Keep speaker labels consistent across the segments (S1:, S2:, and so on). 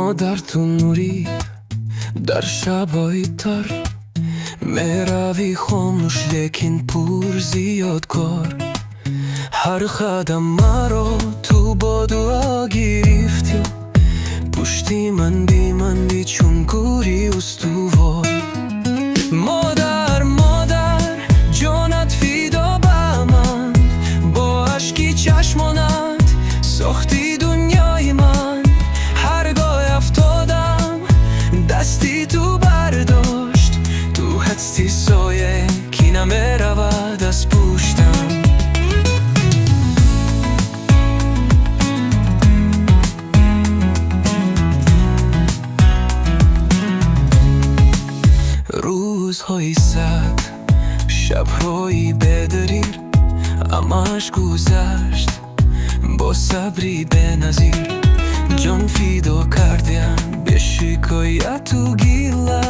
S1: مادر تو نوری در شبای تر مهروی خاموش لیکن پر زیاد کار. هر قدم مرا تو با دعا گرفتی، پشتی من بی چون گوری استوار. مادر مادر جانت فدا به من، با اشکی چشمانت ساختی دنیای من. هرگاه افتادم دستی تو برداشت، تو هستی سایه کی نمیرود از پشتم. روزهای سرد، شبهای بدریر، همش گذشت با صبری بنظیر. جان فدا کردیم به شکایت و گیله،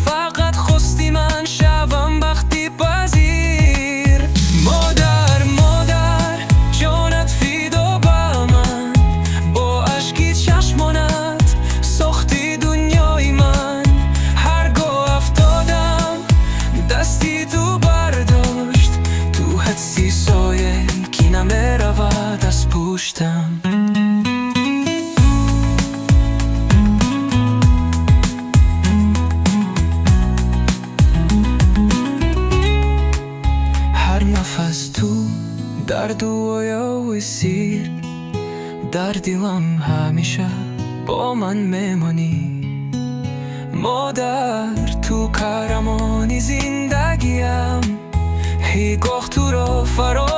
S1: فقط خواستی من شوم بختی پذیر. مادر مادر جانت فدا به من، با اشکی چشمانت ساختی دنیای من. هرگاه افتادم دستی تو برداشت، تو هستی سایه کی نمیرود از پشتم. نفس تو درد و یاوسیر، در دلم همیشه با من میمانی. مادر تو قهرمانی زندگیم، هیگاه تو را فرا